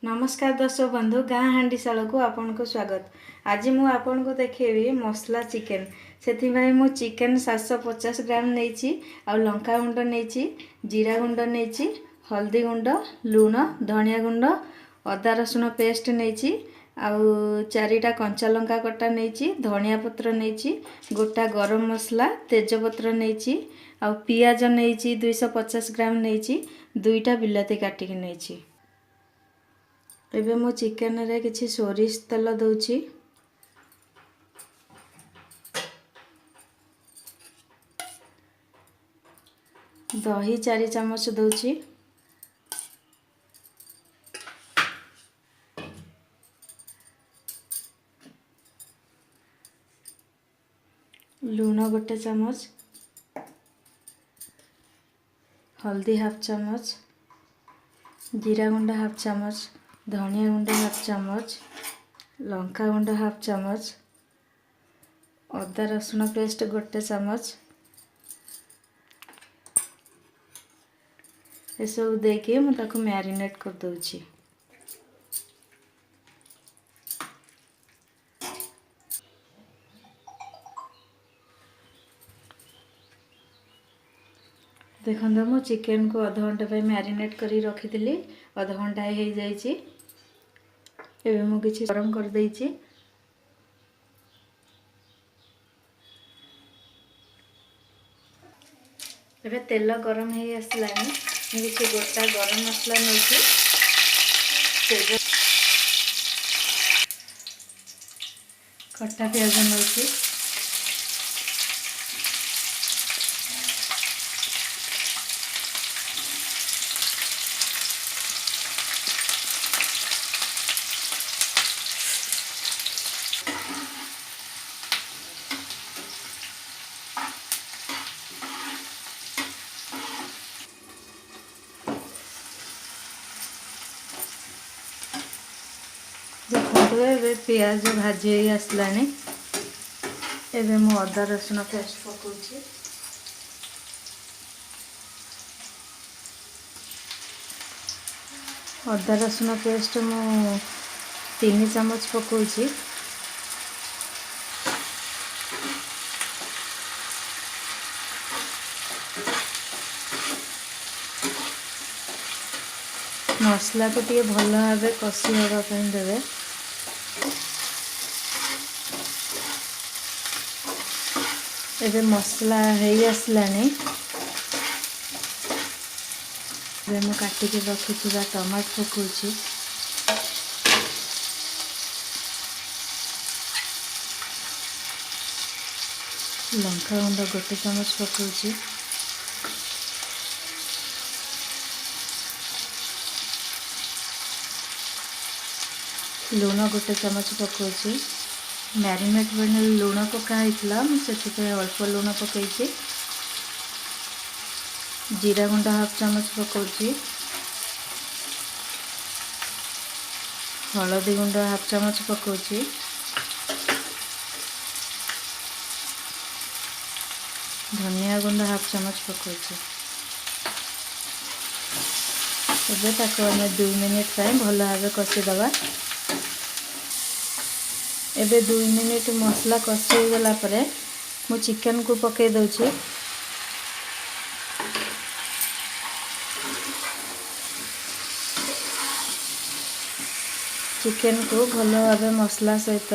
नमस्कार दर्शक बंधु गाँ हांडीशाला को आपन को स्वागत। आज मु आपन को देखेबी मसला चिकेन। से मु चिकेन 750 ग्राम नहीं आ लंका गुंड नहीं, जीरा गुंड नहीं, हल्दी गुंड, लुण, धनिया गुंड, अदा रसुण पेस्ट नहीं, आउ चारिटा कंचा लंका कटा नहीं, धनिया पत्र नहीं, गोटा गरम मसला तेजपत्र नहीं, आउ पियाज नहीं 250 ग्राम नहीं, दुईटा बिलाती काटिक नहीं। एबे मो चिकेन रे किछि सोरिष तेल दउची। दही 4 चम्मच दउची। लूण 1 चम्मच, हल्दी हाफ चम्मच, जीरा गुंड हाफ चम्मच, धनिया गुंड हाफ चम्मच, लंका गुंड हाफ चम्मच, अदा रसुण पेस्ट 1 चम्मच। ये सब देके मैं ताको मैरिनेट कर दूची। देखो मो चिकेन को आधा घंटा पे मैरिनेट करी रखी थी। आधा घंटा हो जाइए। एबे मु किछि गरम कर देइछि। एबे तेल गरम हो आसलानी। मु किछि गोटा गरम मसला नउछि, तेज कटा प्याज नउछि, देखो ए पियाज भाजी आसलानी। एबे मु अदा रसुण पेस्ट पकाउछि। अदा रसुण पेस्ट मु 3 चम्मच पकाउछि। मसला को टे भल भाव कषि हाँपाई देवे। एबे मसला हो आसलानी। मु काटिक रखी टमाटो पकाउछि। लंका गुंड 1 चम्मच पकाउछि। लूण 1 चम्मच पकाउछि। मैरिनेट बने लूण पकाई से अल्प लूण पकई। जीरा गुंड हाफ चम्मच पकाउछि। हल्दी गुंड हाफ चम्मच पकाउछि। धनिया गुंड हाफ चम्मच पकाउछि। एबे ताको हम 2 मिनिट टाइम भल भाव कषिदबा। एबे 2 मिनिट मसला कषि गला परे मु चिकेन को पके दउछि। चिकेन को भल भाव मसला सहित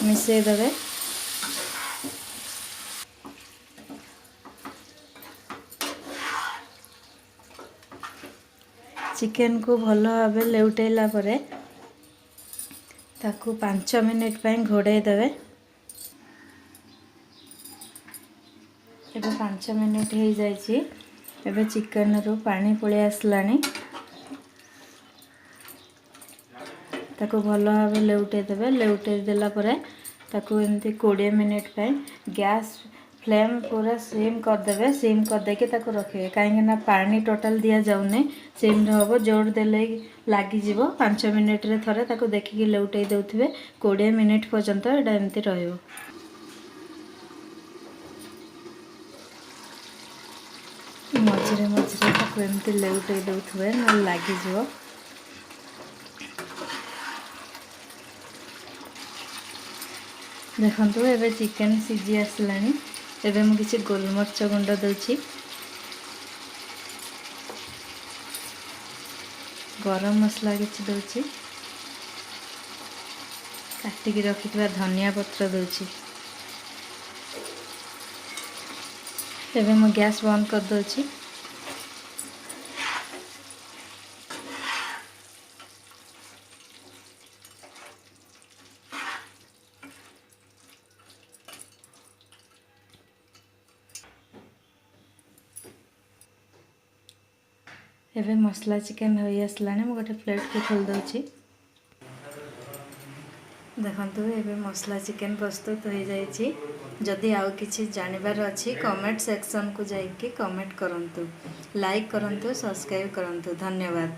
मिसई देबे। चिकेन को भल भाव लेउटेला परे ताकू 5 मिनिट पई घोड़े देवे। एबे 5 मिनिट हो जाइए। एबे चिकेन रो पानी पळे आसलानी। ताकू भल भाव लेउटे देवे। लेउटे देला परे ताकू एमती 20 मिनिट पई गैस फ्लेम पूरा सिम कर देवे। सिम कर देके ताकू रखिए कहीं ना पानी टोटल दिया जाउने। सिम हम जोर देले लगी जीवो। 5 मिनिट रे थरे ताकू देखिकी लेउटे देउथिबे। 20 मिनिट पर्यंत एटा एमती रहिबो। मझिरे मझिरे ताकू एमती लेउटे देउथिबे न लागि जीवो। देखंतु एबे चिकेन सिझी आसलानी। एबे मु किछि गोलमर्च गुंड दउछि, गरम मसला किछि दउछि, काटिकी रखिଥିବା धनिया पत्र दउछि। एबे मु गैस बंद कर दउछि। एबे मसला चिकेन हो आसलानी। मु गोटे प्लेट को खोल दउछि। देखंतु एबे मसला चिकेन प्रस्तुत हो जाइछि। जदि आउ किछि जानिबार अछि कमेंट सेक्शन को जाइके कमेंट करंतु, लाइक करंतु, सब्सक्राइब करंतु। धन्यवाद।